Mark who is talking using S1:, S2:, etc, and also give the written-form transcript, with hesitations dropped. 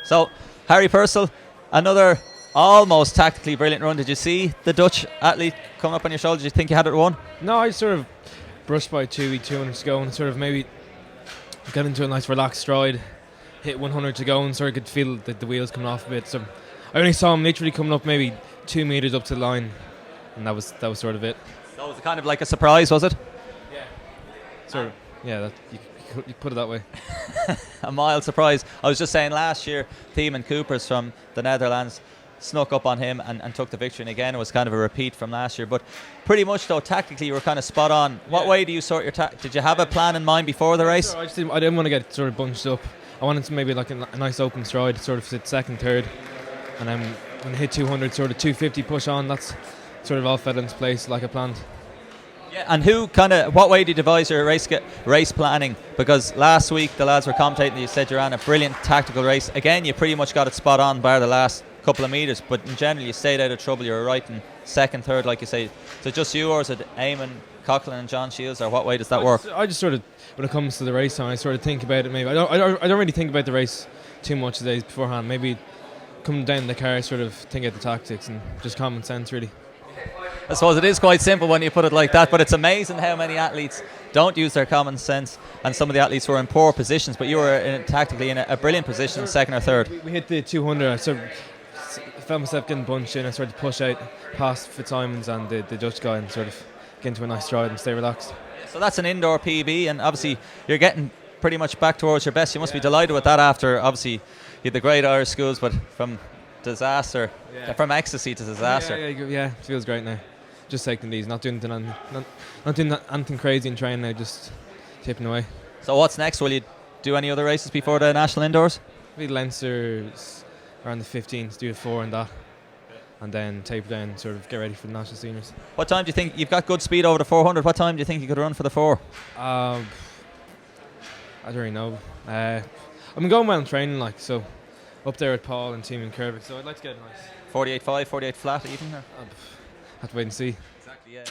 S1: So, Harry Purcell, another almost tactically brilliant run. Did you see the Dutch athlete coming up on your shoulder? Did you think you had it won?
S2: No, I sort of brushed by 200 to go and sort of maybe got into a nice relaxed stride, hit 100 to go and sort of could feel the wheels coming off a bit. So I only saw him literally coming up maybe 2 meters up to the line, and that was sort of it.
S1: So was it kind of like a surprise, was it?
S2: Yeah. Sort of. Yeah, you put it that way.
S1: A mild surprise. I was just saying last year, Thiemann Coopers from the Netherlands snuck up on him and took the victory. And again, it was kind of a repeat from last year. But pretty much, though, tactically, you were kind of spot on. What way do you sort your Did you have a plan in mind before the race?
S2: I didn't want to get sort of bunched up. I wanted to maybe like a nice open stride, sort of sit second, third. And then when I hit 200, sort of 250 push on, that's sort of all fell into place like I planned.
S1: Yeah, and what way did you devise your race planning? Because last week the lads were commentating and you said you ran a brilliant tactical race. Again, you pretty much got it spot on bar the last couple of metres, but in general you stayed out of trouble. You were right in second, third, like you say. So just you, or is it Eamon Coughlin and John Shields, or what way does that work?
S2: I just sort of, when it comes to the race time, I sort of think about it maybe. I don't really think about the race too much the days beforehand. Maybe coming down in the car, sort of think out the tactics and just common sense really.
S1: I suppose it is quite simple when you put it like that, but it's amazing how many athletes don't use their common sense, and some of the athletes were in poor positions, but you were tactically in a brilliant position, second or third.
S2: We hit the 200, I sort of felt myself getting bunched in. I started to push out past Fitzsimons and the Dutch guy and sort of get into a nice stride and stay relaxed.
S1: So that's an indoor PB, and obviously you're getting pretty much back towards your best. You must be delighted with that after, obviously, you had the great Irish schools, but from disaster, from ecstasy to disaster.
S2: Yeah, it feels great now. Just taking these, not doing anything crazy in training now, just tipping away.
S1: So what's next? Will you do any other races before the national indoors?
S2: Maybe Leinster around the 15th, do a 4 and that, and then taper down, sort of get ready for the national seniors.
S1: What time do you think you've got good speed over the 400? What time do you think you could run for the 4?
S2: I don't really know. I've been going well in training, like, so up there with Paul and team in Kervick, so I'd like to get a nice
S1: 48.5, 48 flat even? Or?
S2: Have to wait and see.
S1: Exactly, yeah.